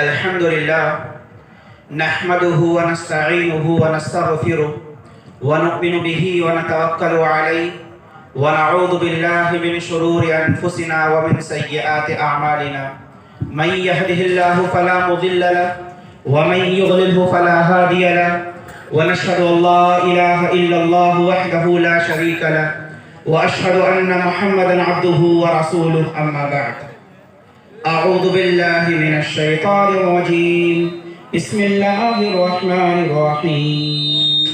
الحمد لله نحمده ونستعينه ونستغفره ونؤمن به ونتوكل عليه ونعوذ بالله من شرور أنفسنا ومن سيئات أعمالنا من يهده الله فلا مضل له ومن يضلله فلا هادي له ونشهد أن لا إله إلا الله وحده لا شريك له وأشهد أن محمدا عبده ورسوله أما بعد أعوذ بالله من الشيطان الرجيم بسم الله الرحمن الرحيم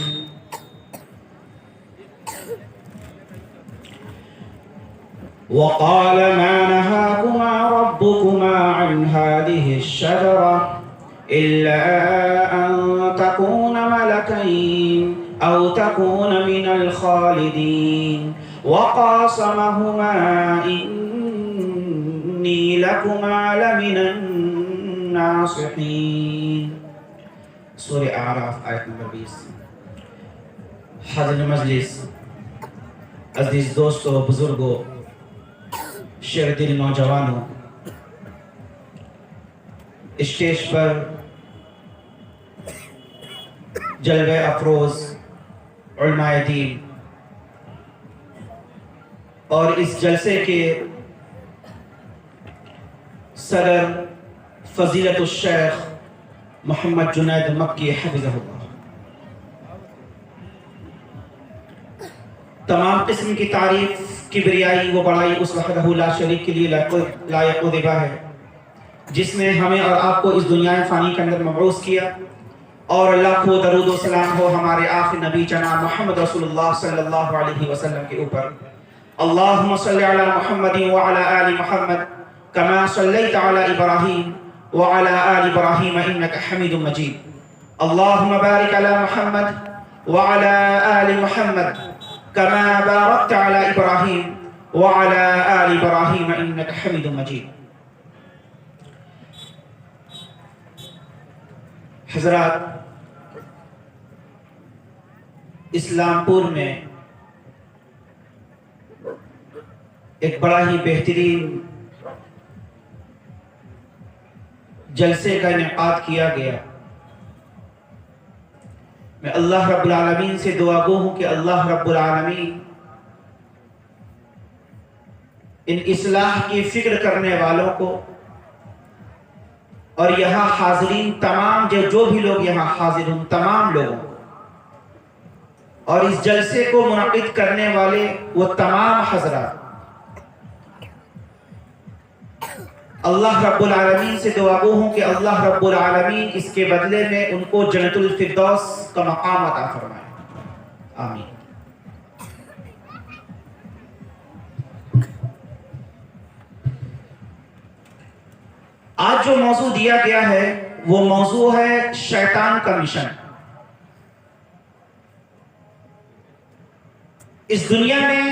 وقال ما نهاكما ربكما عن هذه الشجرة إلا أن تكونا ملكين أو تكونا من الخالدين وقاسمهما إني لكما لمن الناصحين. سورة اعراف آیت نمبر 20. حاضر مجلس، عزیز دوستو، بزرگوں، شیر دل نوجوانوں، اسٹیج پر جلوہ افروز علماء دین اور اس جلسے کے صدر فضیلت الشیخ محمد جنید مکی حفظہ اللہ، تمام قسم کی تعریف، کبریائی و بڑائی اس وحدہ لا شریک کے لیے لائق و ذبح ہے جس نے ہمیں اور آپ کو اس دنیا فانی کے اندر مبعوث کیا، اور لاکھوں درود و سلام ہو ہمارے آخری نبی جناب محمد رسول اللہ صلی اللہ علیہ وسلم کے اوپر۔ اللہم صلی علی محمد وعلی آل محمد كما صليت على إبراهيم وعلى آل إبراهيم إنك حميد مجيد. اللهم بارك على محمد وعلى آل محمد كما باركت على إبراهيم وعلى آل إبراهيم إنك حميد مجيد. حضرات، اسلام پور میں ایک بڑا ہی بہترین جلسے کا انعقاد کیا گیا۔ میں اللہ رب العالمین سے دعا گو ہوں کہ اللہ رب العالمین ان اصلاح کی فکر کرنے والوں کو اور یہاں حاضرین تمام جو بھی لوگ یہاں حاضر ہوں تمام لوگوں اور اس جلسے کو منعقد کرنے والے وہ تمام حضرات، اللہ رب العالمین سے دعا گو ہوں کہ اللہ رب العالمین اس کے بدلے میں ان کو جنت الفردوس کا مقام عطا فرمائے، آمین۔ آج جو موضوع دیا گیا ہے وہ موضوع ہے شیطان کا مشن۔ اس دنیا میں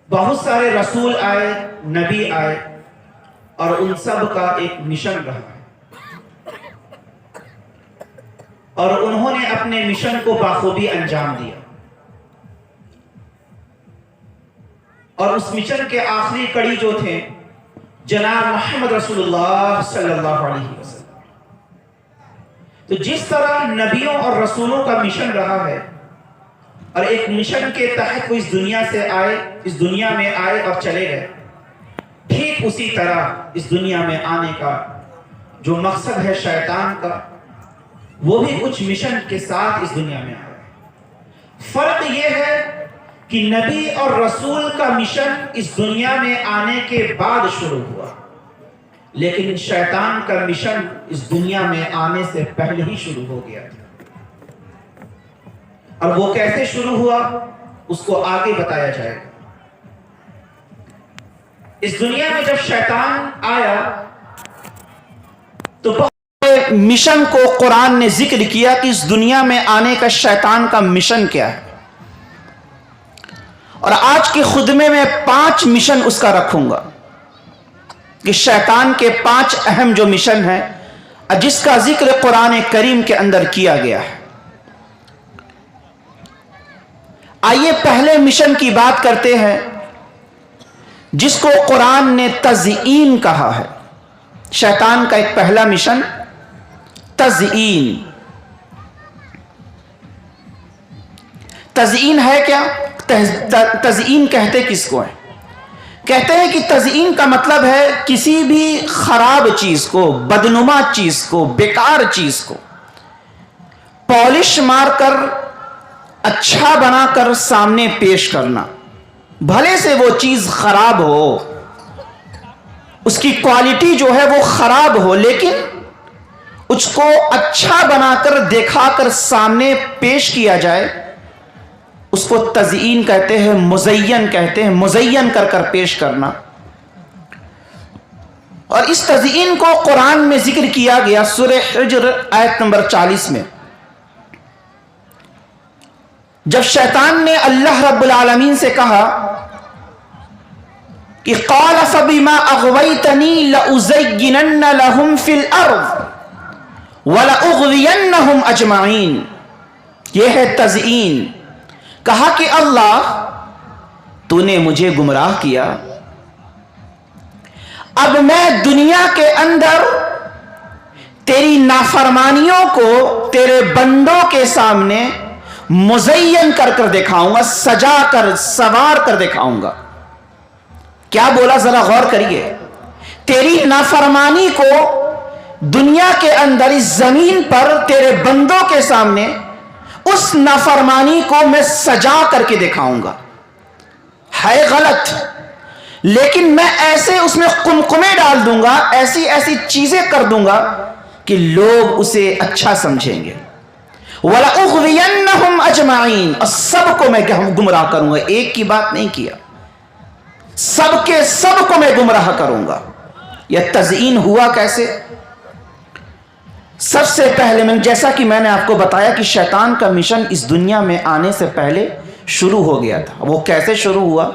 بہت سارے رسول آئے، نبی آئے، اور ان سب کا ایک مشن رہا ہے، اور انہوں نے اپنے مشن کو بخوبی انجام دیا، اور اس مشن کے آخری کڑی جو تھے جناب محمد رسول اللہ صلی اللہ علیہ وسلم۔ تو جس طرح نبیوں اور رسولوں کا مشن رہا ہے اور ایک مشن کے تحت وہ اس دنیا سے آئے، اس دنیا میں آئے اور چلے گئے، ٹھیک اسی طرح اس دنیا میں آنے کا جو مقصد ہے شیطان کا، وہ بھی کچھ مشن کے ساتھ اس دنیا میں آئے۔ فرق یہ ہے کہ نبی اور رسول کا مشن اس دنیا میں آنے کے بعد شروع ہوا، لیکن شیطان کا مشن اس دنیا میں آنے سے پہلے ہی شروع ہو گیا تھا، اور وہ کیسے شروع ہوا اس کو آگے بتایا جائے گا۔ اس دنیا میں جب شیطان آیا تو بہت مشن کو قرآن نے ذکر کیا کہ اس دنیا میں آنے کا شیطان کا مشن کیا ہے، اور آج کے خطبے میں 5 مشن اس کا رکھوں گا کہ شیطان کے 5 اہم جو مشن ہیں جس کا ذکر قرآن کریم کے اندر کیا گیا ہے۔ آئیے پہلے مشن کی بات کرتے ہیں جس کو قرآن نے تزئین کہا ہے۔ شیطان کا ایک پہلا مشن تزئین. تزئین ہے کیا؟ تزئین کہتے کس کو ہے؟ کہتے ہیں کہ تزئین کا مطلب ہے کسی بھی خراب چیز کو، بدنما چیز کو، بیکار چیز کو پالش مار کر اچھا بنا کر سامنے پیش کرنا. بھلے سے وہ چیز خراب ہو، اس کی کوالٹی جو ہے وہ خراب ہو، لیکن اس کو اچھا بنا کر دکھا کر سامنے پیش کیا جائے، اس کو تزئین کہتے ہیں، مزین کہتے ہیں. مزین کر کر پیش کرنا. اور اس تزئین کو قرآن میں ذکر کیا گیا سورہ حجر آیت نمبر 40 میں، جب شیطان نے اللہ رب العالمین سے کہا کہ قال فبما اغویتنی لأزینن لهم فی الارض ولأغوینہم اجمعین. یہ ہے تزئین. کہا کہ اللہ تو نے مجھے گمراہ کیا، اب میں دنیا کے اندر تیری نافرمانیوں کو تیرے بندوں کے سامنے مزین کر کر دکھاؤں گا، سجا کر سوار کر دکھاؤں گا. کیا بولا ذرا غور کریے. تیری نافرمانی کو دنیا کے اندر اس زمین پر تیرے بندوں کے سامنے اس نافرمانی کو میں سجا کر کے دکھاؤں گا. ہے غلط، لیکن میں ایسے اس میں قمقمے ڈال دوں گا، ایسی ایسی چیزیں کر دوں گا کہ لوگ اسے اچھا سمجھیں گے. وَلَأُغْوِيَنَّهُمْ أَجْمَعِينَ. اور سب کو میں گمراہ کروں گا. ایک کی بات نہیں کیا، سب کے سب کو میں گمراہ کروں گا. یہ تزئین ہوا کیسے؟ سب سے پہلے جیسا کہ میں نے آپ کو بتایا کہ شیطان کا مشن اس دنیا میں آنے سے پہلے شروع ہو گیا تھا. وہ کیسے شروع ہوا؟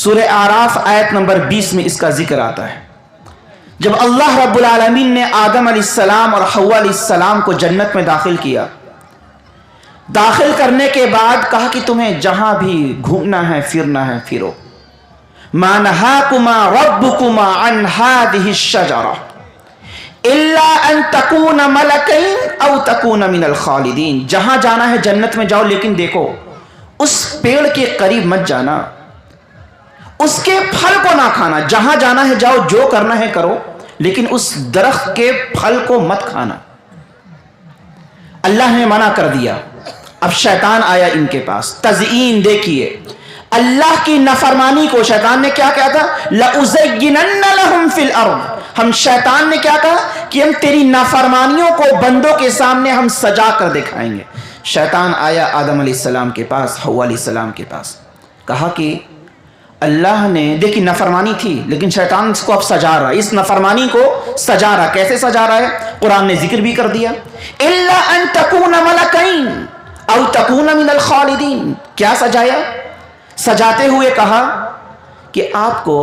سورہ اعراف آیت نمبر 20 میں اس کا ذکر آتا ہے. جب اللہ رب العالمین نے آدم علیہ السلام اور حوا علیہ السلام کو جنت میں داخل کیا، داخل کرنے کے بعد کہا کہ تمہیں جہاں بھی گھومنا ہے پھرنا ہے پھرو. ما نہاکما ربکما عن هذه الشجرہ الا ان تکون ملکین او تکون من الخالدین. جہاں جانا ہے جنت میں جاؤ، لیکن دیکھو اس پیڑ کے قریب مت جانا، اس کے پھل کو نہ کھانا. جہاں جانا ہے جاؤ، جو کرنا ہے کرو، لیکن اس درخت کے پھل کو مت کھانا. اللہ نے منع کر دیا. اب شیطان آیا ان کے پاس. تزئین دیکھیے، اللہ کی نافرمانی کو شیطان نے کیا کہا تھا؟ لَأُزَيِّنَنَّ لَهُمْ فِي الْأَرْضِ. ہم شیطان نے کیا کہا کہ ہم تیری نافرمانیوں کو بندوں کے سامنے ہم سجا کر دکھائیں گے. شیطان آیا آدم علیہ السلام کے پاس، حوا علیہ السلام کے پاس. کہا کہ اللہ نے دیکھی نافرمانی تھی، لیکن شیطان اس کو اب سجا رہا ہے، اس نافرمانی کو سجا رہا. کیسے سجا رہا ہے؟ قرآن نے ذکر بھی کر دیا. الا ان تکون ملکین او تکون من الخالدین. کیا سجایا؟ سجاتے ہوئے کہا کہ آپ کو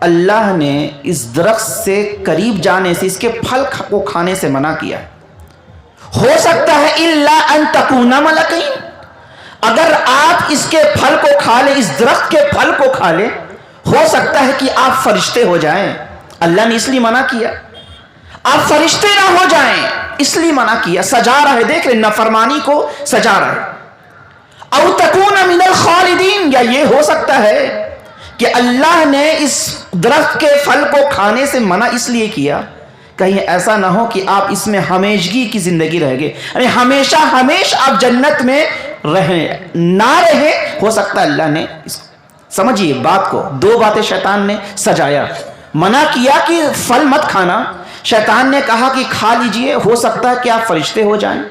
اللہ نے اس درخت سے قریب جانے سے، اس کے پھل کو کھانے سے منع کیا. ہو سکتا ہے الا ان تکون ملکین، اگر آپ اس کے پھل کو کھا لیں، اس درخت کے پھل کو کھا لیں، ہو سکتا ہے کہ آپ فرشتے ہو جائیں. اللہ نے اس لیے منع کیا. آپ فرشتے نہ ہو جائیں اس لیے منع کیا. سجا رہا ہے، دیکھ رہے نافرمانی کو سجا رہا ہے. او تکون من الخالدین، یا یہ ہو سکتا ہے کہ اللہ نے اس درخت کے پھل کو کھانے سے منع اس لیے کیا کہیں ایسا نہ ہو کہ آپ اس میں ہمیشگی کی زندگی رہ گئے، یعنی ہمیشہ آپ جنت میں رہیں نہ رہے. ہو سکتا ہے اللہ نے سمجھیے بات کو. دو باتیں شیطان نے سجایا. منع کیا کہ پھل مت کھانا، شیطان نے کہا کہ کھا لیجئے، ہو سکتا ہے کہ آپ فرشتے ہو جائیں،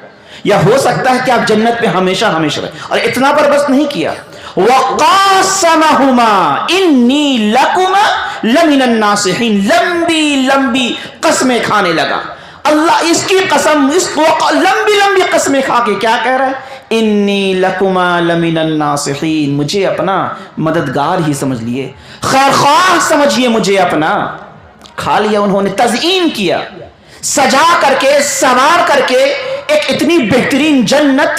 یا ہو سکتا ہے کہ آپ جنت میں ہمیشہ رہیں. اور اتنا پر بس نہیں کیا. وَقَاسَمَهُمَا إِنِّي لَكُمَا لَمِنَ النَّاصِحِينَ. لمبی قسمیں کھانے لگا. اللہ اس کی قسم، اس لمبی قسمیں کھا کے کیا کہہ رہا ہے؟ انی لکما لمن الناصحین. مجھے اپنا مددگار ہی سمجھ لیے، خیر خواہ سمجھیے مجھے اپنا. کھا لیا انہوں نے. تزئین کیا، سجا کر کے سوار کر کے ایک اتنی بہترین جنت،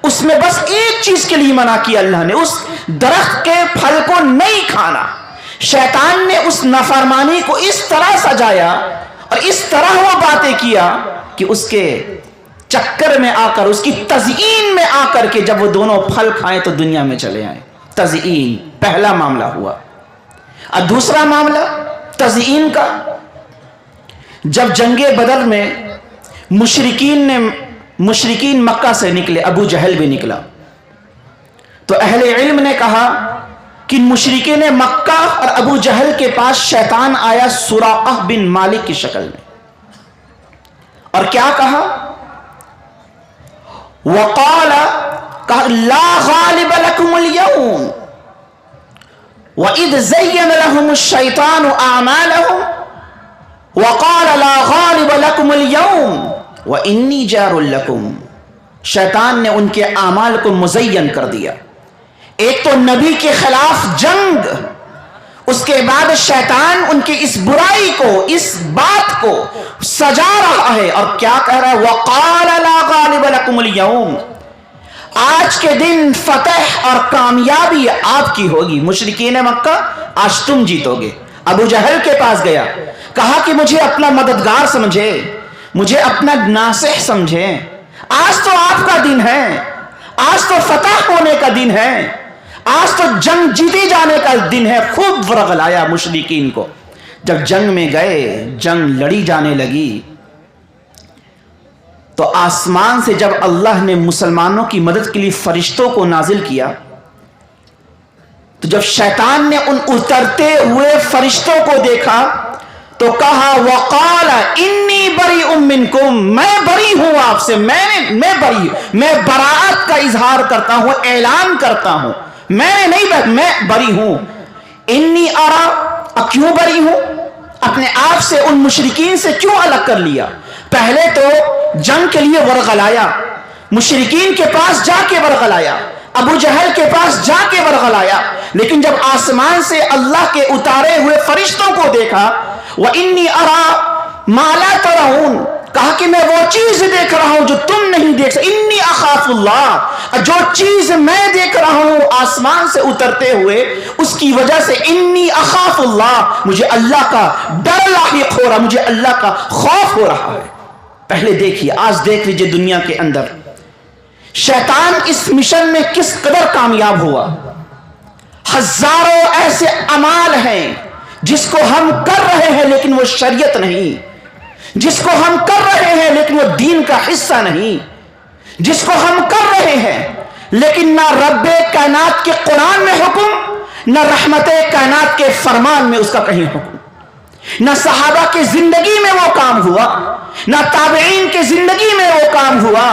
اس میں بس ایک چیز کے لیے منع کیا اللہ نے، اس درخت کے پھل کو نہیں کھانا. شیطان نے اس نافرمانی کو اس طرح سجایا اور اس طرح وہ باتیں کیا کہ اس کے چکر میں آ کر، اس کی تزئین میں آ کر کے جب وہ دونوں پھل کھائیں تو دنیا میں چلے آئیں۔ تزئین پہلا معاملہ ہوا۔ اور دوسرا معاملہ تزئین کا، جب جنگ بدر میں مشرکین مکہ سے نکلے، ابو جہل بھی نکلا، تو اہل علم نے کہا کہ مشرکین مکہ اور ابو جہل کے پاس شیطان آیا سراقہ بن مالک کی شکل میں، اور کیا کہا؟ وقال لا غالب لكم اليوم وَإِذْ زَيَّنَ لَهُمُ الشَّيْطَانُ أَعْمَالَهُمْ وَقَالَ لَا غَالِبَ لَكُمُ الْيَوْمِ وَإِنِّي جَارٌ لَكُمْ۔ شیطان نے ان کے اعمال کو مزین کر دیا۔ ایک تو نبی کے خلاف جنگ، اس کے بعد شیطان ان کی اس برائی کو، اس بات کو سجا رہا ہے، اور کیا کہہ رہا ہے؟ وَقَالَ لَا غَالِبَ لَكُمُ الْيَوْمِ، آج کے دن فتح اور کامیابی آپ کی ہوگی۔ مشرکین مکہ، آج تم جیتو گے۔ ابو جہل کے پاس گیا، کہا کہ مجھے اپنا مددگار سمجھے، مجھے اپنا ناصح سمجھے، آج تو آپ کا دن ہے، آج تو فتح ہونے کا دن ہے، آج تو جنگ جیتے جانے کا دن ہے۔ خوب ورغلایا مشرکین کو۔ جب جنگ میں گئے، جنگ لڑی جانے لگی، تو آسمان سے جب اللہ نے مسلمانوں کی مدد کے لیے فرشتوں کو نازل کیا، تو جب شیطان نے ان اترتے ہوئے فرشتوں کو دیکھا تو کہا وقال انی بریء منکم، میں بری ہوں آپ سے، میں بری، میں براءت کا اظہار کرتا ہوں، اعلان کرتا ہوں، میں بری ہوں۔ انی ارا، کیوں بری ہوں؟ اپنے آپ سے ان مشرکین سے کیوں الگ کر لیا؟ پہلے تو جنگ کے لیے ورغلایا، مشرکین کے پاس جا کے ورغلایا، ابو جہل کے پاس جا کے ورغلایا، لیکن جب آسمان سے اللہ کے اتارے ہوئے فرشتوں کو دیکھا، وَإِنِّي أَرَىٰ مَا لَا تَرَوْنَ، کہا کہ میں وہ چیز دیکھ رہا ہوں جو تم نہیں دیکھ سکتے، انی اخاف اللہ، جو چیز میں دیکھ رہا ہوں آسمان سے اترتے ہوئے، اس کی وجہ سے انی اخاف اللہ، مجھے اللہ کا ڈر لاحق ہو رہا، مجھے اللہ کا خوف ہو رہا ہے۔ پہلے دیکھیے، آج دیکھ لیجئے دنیا کے اندر شیطان اس مشن میں کس قدر کامیاب ہوا۔ ہزاروں ایسے اعمال ہیں جس کو ہم کر رہے ہیں لیکن وہ شریعت نہیں، جس کو ہم کر رہے ہیں لیکن وہ دین کا حصہ نہیں، جس کو ہم کر رہے ہیں لیکن نہ رب کائنات کے قرآن میں حکم، نہ رحمت کائنات کے فرمان میں اس کا کہیں حکم، نہ صحابہ کی زندگی میں وہ کام ہوا، نہ تابعین کی زندگی میں وہ کام ہوا،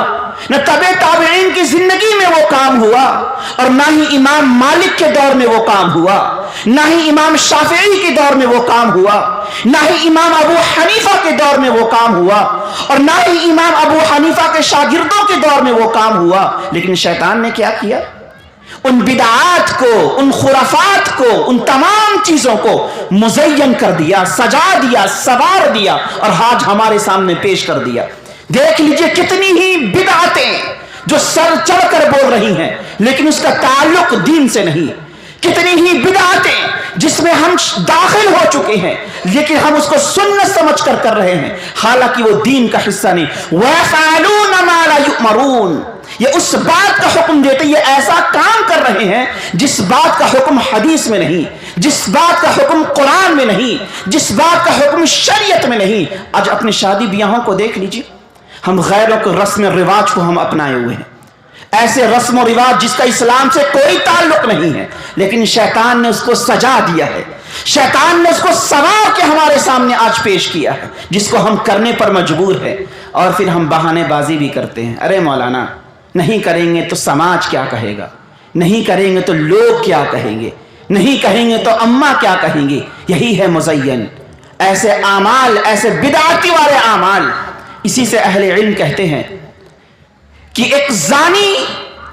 نہ تبع تابعین کی زندگی میں وہ کام ہوا، اور نہ ہی امام مالک کے دور میں وہ کام ہوا، نہ ہی امام شافعی کے دور میں وہ کام ہوا، نہ ہی امام ابو حنیفہ کے دور میں وہ کام ہوا، اور نہ ہی امام ابو حنیفہ کے شاگردوں کے دور میں وہ کام ہوا۔ لیکن شیطان نے کیا کیا؟ ان بدعات کو، ان خرافات کو، ان تمام چیزوں کو مزین کر دیا، سجا دیا، سوار دیا، اور آج ہمارے سامنے پیش کر دیا۔ دیکھ لیجئے کتنی ہی بدعاتیں جو سر چڑھ کر بول رہی ہیں لیکن اس کا تعلق دین سے نہیں، کتنی ہی بدعاتیں جس میں ہم داخل ہو چکے ہیں لیکن ہم اس کو سنت سمجھ کر کر رہے ہیں، حالانکہ وہ دین کا حصہ نہیں۔ وَيَفْعَلُونَ مَا لَا يُؤْمَرُونَ، یہ اس بات کا حکم دیتے، یہ ایسا کام کر رہے ہیں جس بات کا حکم حدیث میں نہیں، جس بات کا حکم قرآن میں نہیں، جس بات کا حکم شریعت میں نہیں۔ آج اپنے شادی بیاہوں کو دیکھ لیجیے، ہم غیروں کے رسم رواج کو ہم اپنائے ہوئے ہیں، ایسے رسم و رواج جس کا اسلام سے کوئی تعلق نہیں ہے، لیکن شیطان نے اس کو سجا دیا ہے، شیطان نے اس کو سوار کے ہمارے سامنے آج پیش کیا ہے، جس کو ہم کرنے پر مجبور ہے، اور پھر ہم بہانے بازی بھی کرتے ہیں۔ ارے مولانا، نہیں کریں گے تو سماج کیا کہے گا، نہیں کریں گے تو لوگ کیا کہیں گے، نہیں کہیں گے تو اماں کیا کہیں گے۔ یہی ہے مزین، ایسے اعمال، ایسے بدعتی والے اعمال۔ اسی سے اہل علم کہتے ہیں کہ ایک زانی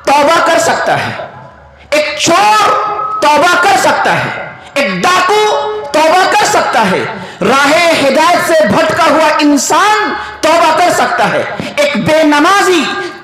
توبہ کر سکتا ہے، ایک چور توبہ کر سکتا ہے، ایک ڈاکو توبہ کر سکتا ہے، راہ ہدایت سے بھٹکا ہوا انسان توبہ کر سکتا ہے، ایک بے نمازی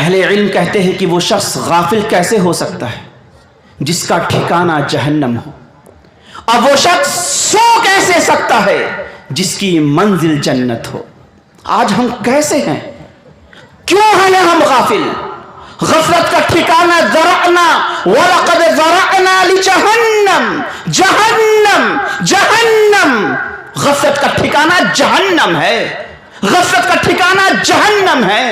اہل علم کہتے ہیں کہ وہ شخص غافل کیسے ہو سکتا ہے جس کا ٹھکانہ جہنم ہو، اور وہ شخص سو کیسے سکتا ہے جس کی منزل جنت ہو۔ آج ہم کیسے ہیں؟ کیوں ہیں ہم غافل؟ غفلت کا ٹھکانہ ذرعنا وَلَقَدْ ذَرَعْنَا لِجَهَنَّمَ، جہنم جہنم، غفلت کا ٹھکانہ جہنم ہے، غفلت کا ٹھکانہ جہنم ہے۔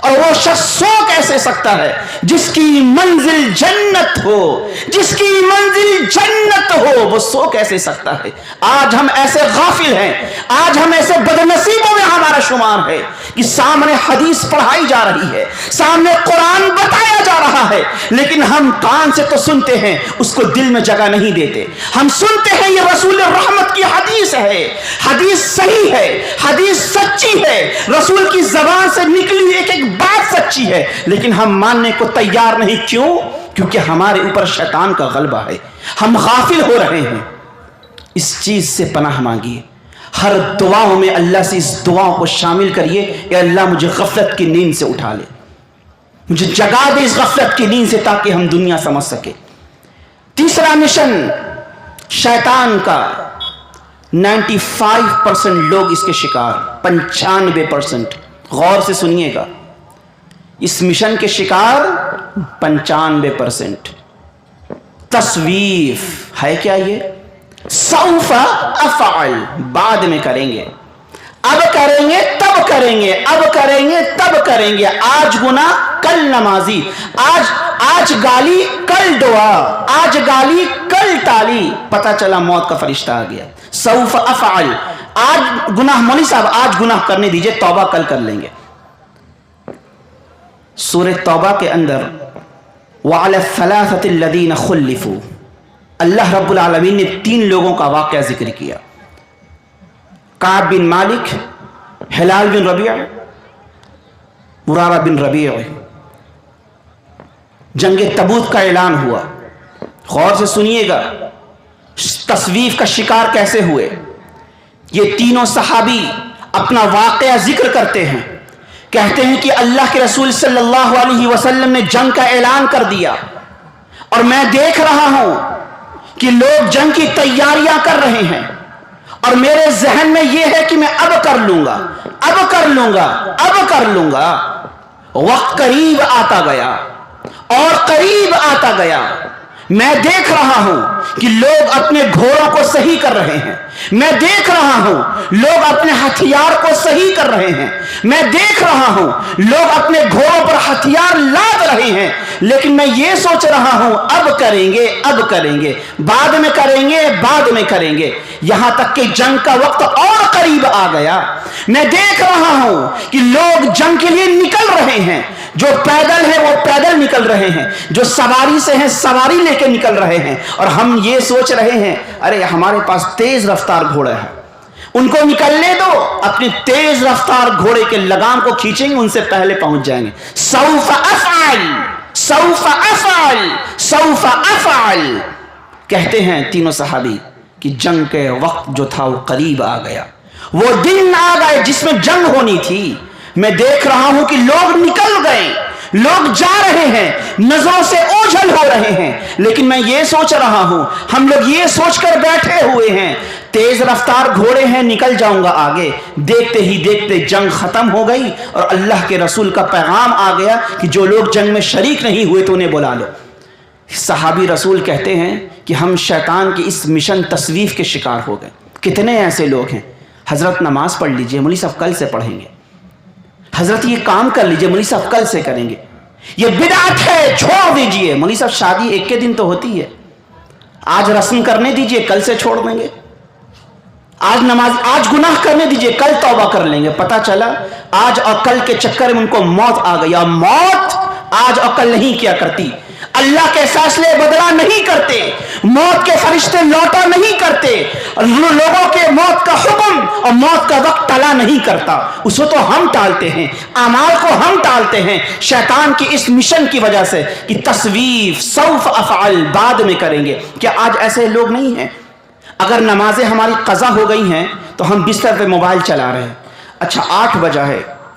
اور وہ شخص سو کیسے سکتا ہے جس کی منزل جنت ہو، جس کی منزل جنت ہو، وہ سو کیسے سکتا ہے؟ آج ہم ایسے غافل ہیں، آج ہم ایسے بدنصیبوں میں ہمارا شمار ہے کہ سامنے حدیث پڑھائی جا رہی ہے، سامنے قرآن بتایا جا رہا ہے، لیکن ہم کان سے تو سنتے ہیں، اس کو دل میں جگہ نہیں دیتے۔ ہم سنتے ہیں یہ رسول رحمت کی حدیث ہے، حدیث صحیح ہے، حدیث سچی ہے، رسول کی زبان سے نکلی ایک ایک بات سچی ہے، لیکن ہم ماننے کو تیار نہیں۔ کیوں؟ کیونکہ ہمارے اوپر شیطان کا غلبہ ہے، ہم غافل ہو رہے ہیں۔ اس چیز سے پناہ مانگیے، ہر دعاؤں میں اللہ سے اس دعاؤں کو شامل کریے، اے اللہ مجھے غفلت کی نیند سے اٹھا لے، مجھے جگا دے اس غفلت کی نیند سے، تاکہ ہم دنیا سمجھ سکے۔ تیسرا مشن شیطان کا، 95% لوگ اس کے شکار، 95%، غور سے سنیے گا، اس مشن کے شکار 95%۔ تصویف ہے کیا یہ؟ سوف افعل، بعد میں کریں گے، اب کریں گے تب کریں گے، اب کریں گے تب کریں گے، آج گناہ کل نمازی، آج گالی کل دعا، آج گالی کل تالی، پتہ چلا موت کا فرشتہ آ گیا۔ سوف افعل، آج گناہ، مولوی صاحب آج گناہ کرنے دیجئے، توبہ کل کر لیں گے۔ سورہ توبہ کے اندر وَعَلَى الثَّلَاثَةِ الَّذِينَ خُلِّفُوا، اللہ رب العالمین نے 3 لوگوں کا واقعہ ذکر کیا، کعب بن مالک، ہلال بن ربیع، مرارہ بن ربیع۔ جنگ تبوک کا اعلان ہوا، غور سے سنیے گا، تصویف کا شکار کیسے ہوئے۔ یہ تینوں صحابی اپنا واقعہ ذکر کرتے ہیں، کہتے ہیں کہ اللہ کے رسول صلی اللہ علیہ وسلم نے جنگ کا اعلان کر دیا، اور میں دیکھ رہا ہوں کہ لوگ جنگ کی تیاریاں کر رہے ہیں، اور میرے ذہن میں یہ ہے کہ میں اب کر لوں گا، اب کر لوں گا، اب کر لوں گا۔ وقت قریب آتا گیا اور قریب آتا گیا، میں دیکھ رہا ہوں کہ لوگ اپنے گھوڑوں کو صحیح کر رہے ہیں، میں دیکھ رہا ہوں لوگ اپنے ہتھیار کو صحیح کر رہے ہیں، میں دیکھ رہا ہوں لوگ اپنے گھوڑوں پر ہتھیار لاد رہے ہیں، لیکن میں یہ سوچ رہا ہوں اب کریں گے، اب کریں گے، بعد میں کریں گے، بعد میں کریں گے، یہاں تک کہ جنگ کا وقت اور قریب آ گیا۔ میں دیکھ رہا ہوں کہ لوگ جنگ کے لیے نکل رہے ہیں، جو پیدل ہیں وہ پیدل نکل رہے ہیں، جو سواری سے ہیں سواری لے کے نکل رہے ہیں، اور ہم یہ سوچ رہے ہیں ارے ہمارے پاس تیز رفتار گھوڑا ہے، ان کو نکلنے دو، اپنی تیز رفتار گھوڑے کے لگام کو کھینچیں گے، ان سے پہلے پہنچ جائیں گے۔ سوف افعل، سوف افعل، سوف افعل، کہتے ہیں تینوں صحابی کہ جنگ کے وقت جو تھا وہ قریب آ گیا، وہ دن آ گئے جس میں جنگ ہونی تھی۔ میں دیکھ رہا ہوں کہ لوگ نکل گئے، لوگ جا رہے ہیں، نظروں سے اوجھل ہو رہے ہیں، لیکن میں یہ سوچ رہا ہوں، ہم لوگ یہ سوچ کر بیٹھے ہوئے ہیں تیز رفتار گھوڑے ہیں، نکل جاؤں گا آگے۔ دیکھتے ہی دیکھتے جنگ ختم ہو گئی، اور اللہ کے رسول کا پیغام آ گیا کہ جو لوگ جنگ میں شریک نہیں ہوئے تو انہیں بلا لو۔ صحابی رسول کہتے ہیں کہ ہم شیطان کی اس مشن تصویف کے شکار ہو گئے۔ کتنے ایسے لوگ ہیں، حضرت نماز پڑھ لیجئے، مولوی صاحب کل سے پڑھیں گے، حضرت یہ کام کر لیجئے، مولوی صاحب کل سے کریں گے، یہ بدعت ہے چھوڑ دیجئے، مولوی صاحب شادی ایک کے دن تو ہوتی ہے، آج رسم کرنے دیجئے کل سے چھوڑ دیں گے، آج نماز، آج گناہ کرنے دیجئے کل توبہ کر لیں گے۔ پتہ چلا آج اور کل کے چکر میں ان کو موت آ گئی، اور موت آج اور کل نہیں کیا کرتی، اللہ کے فیصلے بدلا نہیں کرتے، موت کے فرشتے لوٹا نہیں کرتے، لوگوں کے موت کا حکم اور موت کا وقت ٹلا نہیں کرتا، اس کو تو ہم ٹالتے ہیں، اعمال کو ہم ٹالتے ہیں شیطان کی اس مشن کی وجہ سے کہ تصویف، سوف افعل، بعد میں کریں گے۔ کیا آج ایسے لوگ نہیں ہیں؟ اگر نمازیں ہماری قضا ہو گئی ہیں تو ہم بستر پہ موبائل چلا رہے ہیں، اچھا 8 بجا ہے،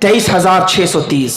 23,630।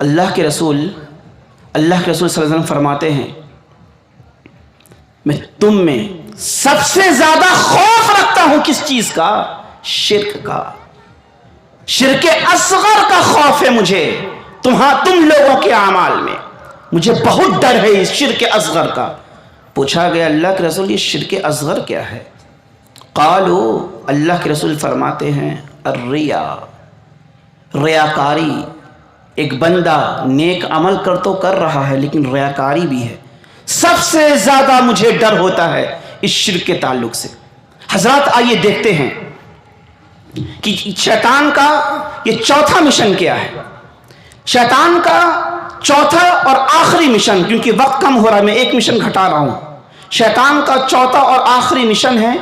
اللہ کے رسول صلی اللہ علیہ وسلم فرماتے ہیں میں تم میں سب سے زیادہ خوف رکھتا ہوں کس چیز کا؟ شرک کا، شرک اصغر کا خوف ہے مجھے تم لوگوں کے اعمال میں، مجھے بہت ڈر ہے اس شرک اصغر کا۔ پوچھا گیا اللہ کے رسول یہ شرک اصغر کیا ہے؟ قالو، اللہ کے رسول فرماتے ہیں الریا، ریاکاری۔ ایک بندہ نیک عمل تو کر رہا ہے لیکن ریاکاری بھی ہے۔ سب سے زیادہ مجھے ڈر ہوتا ہے اس شرک کے تعلق سے۔ حضرات آئیے دیکھتے ہیں کہ شیطان کا یہ چوتھا مشن کیا ہے۔ شیطان کا چوتھا اور آخری مشن، کیونکہ وقت کم ہو رہا ہے میں ایک مشن گھٹا رہا ہوں، شیطان کا چوتھا اور آخری مشن ہے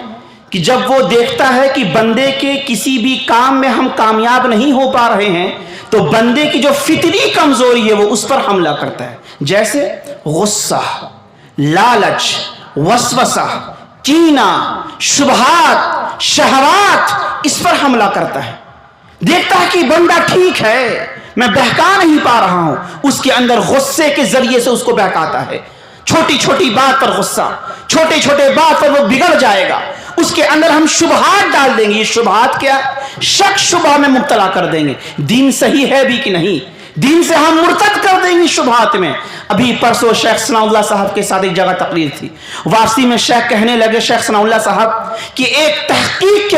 کہ جب وہ دیکھتا ہے کہ بندے کے کسی بھی کام میں ہم کامیاب نہیں ہو پا رہے ہیں تو بندے کی جو فطری کمزوری ہے وہ اس پر حملہ کرتا ہے، جیسے غصہ، لالچ، وسوسہ، کینہ، شبہات، شہوات، اس پر حملہ کرتا ہے۔ دیکھتا ہے کہ بندہ ٹھیک ہے، میں بہکا نہیں پا رہا ہوں، اس کے اندر غصے کے ذریعے سے اس کو بہکاتا ہے۔ چھوٹی چھوٹی بات پر غصہ، چھوٹے چھوٹے بات پر وہ بگڑ جائے گا، اس کے اندر ہم شبہات ڈال دیں گے۔ یہ شبہات کیا؟ شک شبہ میں مبتلا کر دیں گے، دین صحیح ہے بھی کہ نہیں، دین سے ہم مرتد کر دیں گے شبہات میں۔ ابھی پرسوں شیخ ثناء اللہ صاحب کے ساتھ ایک جگہ تقریر تھی، واپسی میں شیخ کہنے لگے، شیخ ثناء اللہ صاحب، کہ ایک تحقیق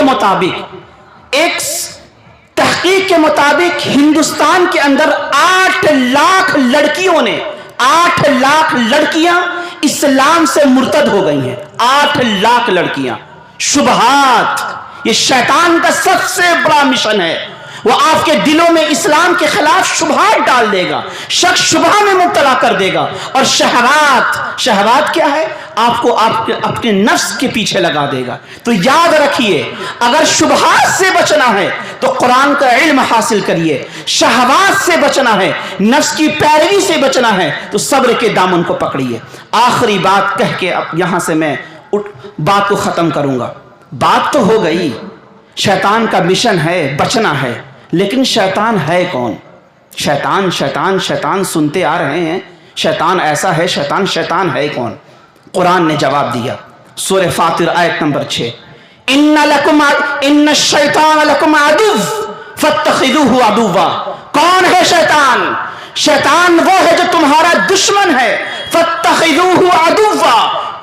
کے مطابق ہندوستان کے اندر 8 لاکھ لڑکیوں نے 8 لاکھ لڑکیاں اسلام سے مرتد ہو گئی ہیں۔ 8 لاکھ لڑکیاں۔ شبہات یہ شیطان کا سب سے بڑا مشن ہے، وہ آپ کے دلوں میں اسلام کے خلاف شبہات ڈال دے گا، شک شبہ میں مبتلا کر دے گا۔ اور شہوات کیا ہے؟ آپ کو اپنے نفس کے پیچھے لگا دے گا۔ تو یاد رکھیے، اگر شبہات سے بچنا ہے تو قرآن کا علم حاصل کریے، شہوات سے بچنا ہے، نفس کی پیروی سے بچنا ہے تو صبر کے دامن کو پکڑیے۔ آخری بات کہہ کے اب یہاں سے میں بات کو ختم کروں گا۔ بات تو ہو گئی، شیطان کا مشن ہے، بچنا ہے، لیکن شیطان ہے کون؟ شیطان سنتے آ رہے ہیں، شیطان ایسا ہے، شیطان ہے کون؟ قرآن نے جواب دیا، سورہ فاطر آیت نمبر 6، ان الشیطان لکم عدو فاتخذوہ عدوا۔ کون ہے شیطان؟ شیطان وہ ہے جو تمہارا دشمن ہے، فاتخذوہ عدوا،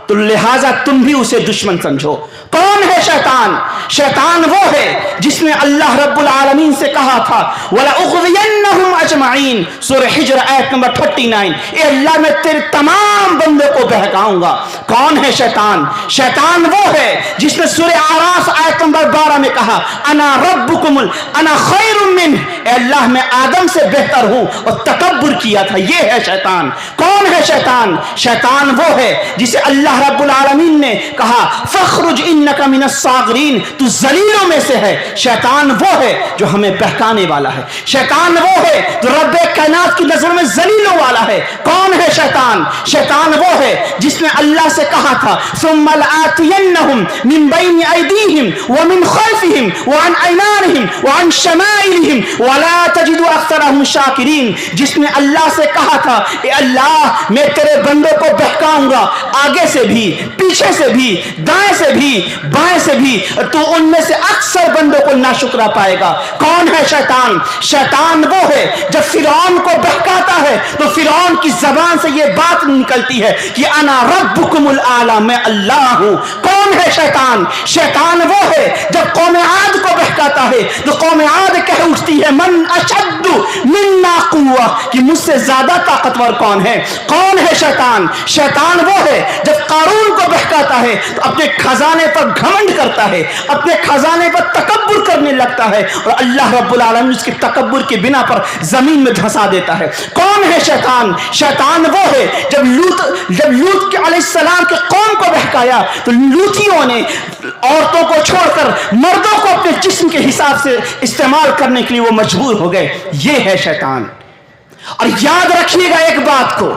تو لہٰذا تم بھی اسے دشمن سمجھو۔ کون ہے شیطان؟ شیطان وہ ہے جس نے اللہ رب العالمین سے کہا تھا وَلَأُغْوِيَنَّهُمْ أَجْمَعِينَ، سورہ حجر آیت نمبر 39، اے اللہ میں تیرے تمام بندوں کو بہکاؤں گا۔ کون ہے شیطان؟ شیطان وہ ہے جس نے سورہ اعراف آیت نمبر 12 میں کہا انا ربکم انا خیر منہ، اے اللہ میں آدم سے بہتر ہوں، اور تکبر کیا تھا۔ یہ ہے شیطان۔ کون ہے شیطان؟ شیطان وہ ہے جسے اللہ رب العالمین نے کہا فخرج انک من الصاغرین، تو ذلیلوں میں سے ہے۔ شیطان وہ ہے جو ہمیں بہکانے والا ہے، شیطان وہ ہے جو رب کائنات کی نظر میں ذلیلوں والا ہے۔ کون ہے شیطان؟ شیطان وہ ہے جس نے اللہ سے کہا تھا ثم لآتینہم من بین ایدیہم ومن خلفہم وعن ایمانہم وعن شمائلہم ولا تجد اکثرہم شاکرین، جس نے اللہ سے کہا تھا اے اللہ میں تیرے بندوں کو بہکاؤں گا، آگے سے بھی، پیچھے سے بھی، دائیں سے بھی، بائیں سے بھی، تو ان میں سے اکثر بندوں کو ناشکرا پائے گا۔ کون ہے شیطان؟ شیطان وہ ہے جب فرعون کو بہکاتا ہے تو فرعون کی زبان سے یہ بات نکلتی ہے کہ انا ربکم الاعلی، میں اللہ ہوں۔ کون ہے شیطان؟ شیطان وہ ہے جب قوم عاد کو بہکاتا ہے تو قوم عاد کہہ اٹھتی ہے من اشد منا قوہ، کہ مجھ سے زیادہ طاقتور کون ہے؟ کون ہے شیطان؟ شیطان وہ ہے جب قارون کو بہکاتا ہے تو اپنے خزانے پر گھمنڈ کرتا ہے، اپنے خزانے پر تکبر کرنے لگتا ہے، اور اللہ رب العالمین اس کے تکبر کی بنا پر زمین میں دھسا دیتا ہے۔ کون ہے شیطان؟ شیطان وہ ہے جب لوط کے علیہ السلام کے قوم کو بہکایا تو لوطیوں نے عورتوں کو چھوڑ کر مردوں کو اپنے جسم کے حساب سے استعمال کرنے کے لیے وہ مجبور ہو گئے۔ یہ ہے شیطان۔ اور یاد رکھیے گا ایک بات کو،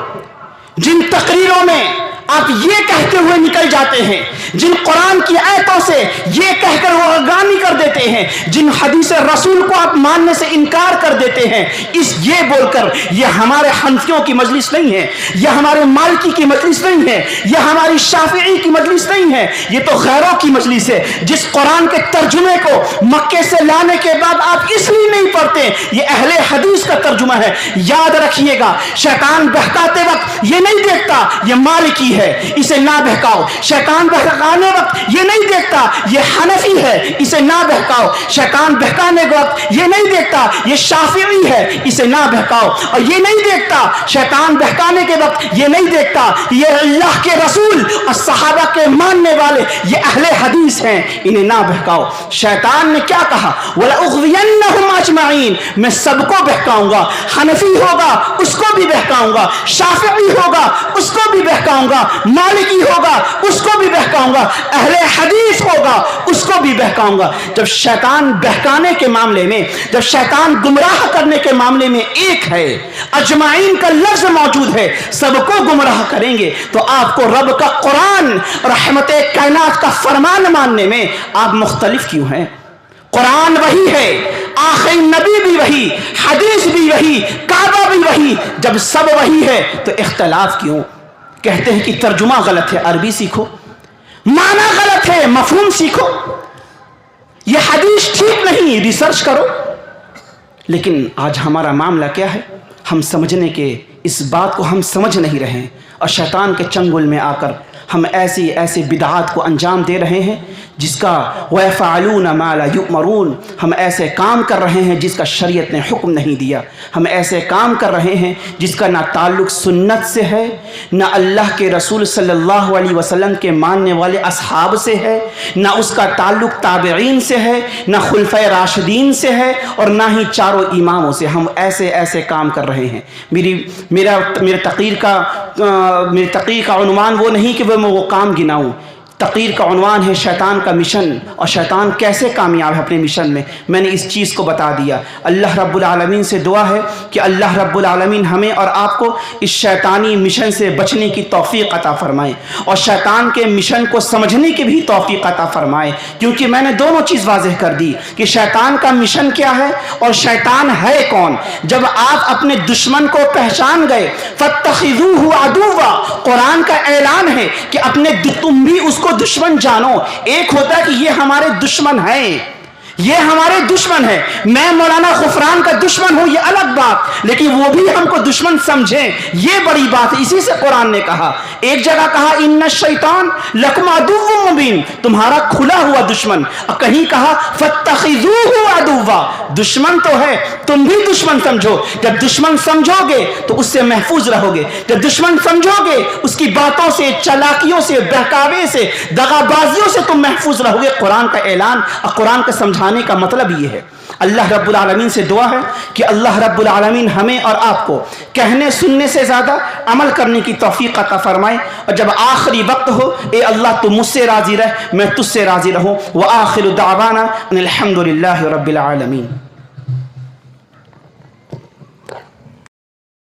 جن تقریروں میں آپ یہ کہتے ہوئے نکل جاتے ہیں، جن قرآن کی آیتوں سے یہ کہہ کر وہ آگامی کر دیتے دیتے ہیں, جن حدیث رسول کو آپ ماننے سے انکار کر دیتے ہیں, اس یہ بول کر یہ ہمارے حنفیوں کی مجلس نہیں ہے, یہ ہمارے مالکی کی مجلس نہیں ہے, یہ ہماری شافعی کی مجلس نہیں ہے, یہ تو غیروں کی مجلس ہے. جس قرآن کے ترجمے کو مکے سے لانے کے بعد آپ اس لیے نہیں پڑھتے, یہ اہل حدیث کا ترجمہ ہے. یاد رکھیے گا, شیطان بہکاتے وقت یہ نہیں دیکھتا یہ مالکی ہے, اسے نہ بہکاؤ. شیطان بہکانے وقت یہ نہیں دیکھتا یہ حنفی ہے, اسے نہ بہکاؤ. شیطان بہکانے کے وقت یہ نہیں دیکھتا یہ شافعی ہے, اسے نہ بہکاؤ. اور یہ نہیں دیکھتا شیطان بہکانے کے وقت یہ نہیں دیکھتا یہ اللہ کے رسول اور صحابہ کے ماننے والے یہ اہل حدیث ہیں, انہیں نہ بہکاؤ. شیطان نے کیا کہا, وَلَأُغْوِيَنَّهُمْ أَجْمَعِينَ, میں سب کو بہکاؤں گا. حنفی ہوگا اس کو بھی بہکاؤں گا, شافعی ہوگا اس کو بھی بہکاؤں گا, مالکی ہوگا اس کو بھی بہکاؤں گا, اہل حدیث ہوگا اس کو بھی بہکاؤں گا. جب شیطان بہکانے کے معاملے میں, جب شیطان گمراہ کرنے کے معاملے میں ایک ہے, اجمعین کا لفظ موجود ہے, سب کو گمراہ کریں گے, تو آپ کو رب کا قرآن رحمت کائنات کا فرمان ماننے میں آپ مختلف کیوں ہیں؟ قرآن وہی ہے, آخری نبی بھی وہی, حدیث بھی وہی, کعبہ بھی وہی. جب سب وہی ہے تو اختلاف کیوں؟ کہتے ہیں کہ ترجمہ غلط ہے, عربی سیکھو. معنی غلط ہے, مفہوم سیکھو. یہ حدیث ٹھیک نہیں, ریسرچ کرو. لیکن آج ہمارا معاملہ کیا ہے, ہم سمجھنے کے اس بات کو ہم سمجھ نہیں رہے ہیں, اور شیطان کے چنگل میں آ کر ہم ایسی بدعات کو انجام دے رہے ہیں جس کا وَيَفْعَلُونَ مَا لَا يُؤْمَرُونَ, ہم ایسے کام کر رہے ہیں جس کا شریعت نے حکم نہیں دیا. ہم ایسے کام کر رہے ہیں جس کا نہ تعلق سنت سے ہے, نہ اللہ کے رسول صلی اللہ علیہ وسلم کے ماننے والے اصحاب سے ہے, نہ اس کا تعلق تابعین سے ہے, نہ خلفۂ راشدین سے ہے, اور نہ ہی چاروں اماموں سے. ہم ایسے کام کر رہے ہیں. میرے تقریر کا عنوان وہ نہیں کہ میں وہ کام گناؤں. تقریر کا عنوان ہے شیطان کا مشن, اور شیطان کیسے کامیاب ہے اپنے مشن میں. میں نے اس چیز کو بتا دیا. اللہ رب العالمین سے دعا ہے کہ اللہ رب العالمین ہمیں اور آپ کو اس شیطانی مشن سے بچنے کی توفیق عطا فرمائے, اور شیطان کے مشن کو سمجھنے کی بھی توفیق عطا فرمائے. کیونکہ میں نے دونوں چیز واضح کر دی کہ شیطان کا مشن کیا ہے اور شیطان ہے کون. جب آپ اپنے دشمن کو پہچان گئے, فَاتَّخِذُوهُ عَدُوًّا, قرآن کا اعلان ہے کہ تم بھی اس کو دشمن جانو. ایک ہوتا ہے کہ یہ ہمارے دشمن ہیں, یہ ہمارے دشمن ہے. میں مولانا غفران کا دشمن ہوں یہ الگ بات, لیکن وہ بھی ہم کو دشمن سمجھیں یہ بڑی بات ہے. اسی سے قرآن نے کہا, ایک جگہ کہا ان الشیطان لکم عدو مبین, تمہارا کھلا ہوا دشمن, اور کہیں کہا فاتخذوہ عدوا, دشمن تو ہے تم بھی دشمن سمجھو. جب دشمن سمجھو گے تو اس سے محفوظ رہو گے. جب دشمن سمجھو گے اس کی باتوں سے, چالاکیوں سے, بہکاوے سے, دغا بازیوں سے تم محفوظ رہو گے. قرآن کا اعلان اور قرآن کا سمجھانے کا مطلب یہ ہے. اللہ رب العالمین سے دعا ہے کہ اللہ رب العالمین ہمیں اور آپ کو کہنے سننے سے زیادہ عمل کرنے کی توفیق عطا فرمائے. اور جب آخری وقت ہو, اے اللہ تو مجھ سے راضی رہ, میں تجھ سے راضی رہوں. وآخر دعوانا ان الحمد للہ رب العالمین.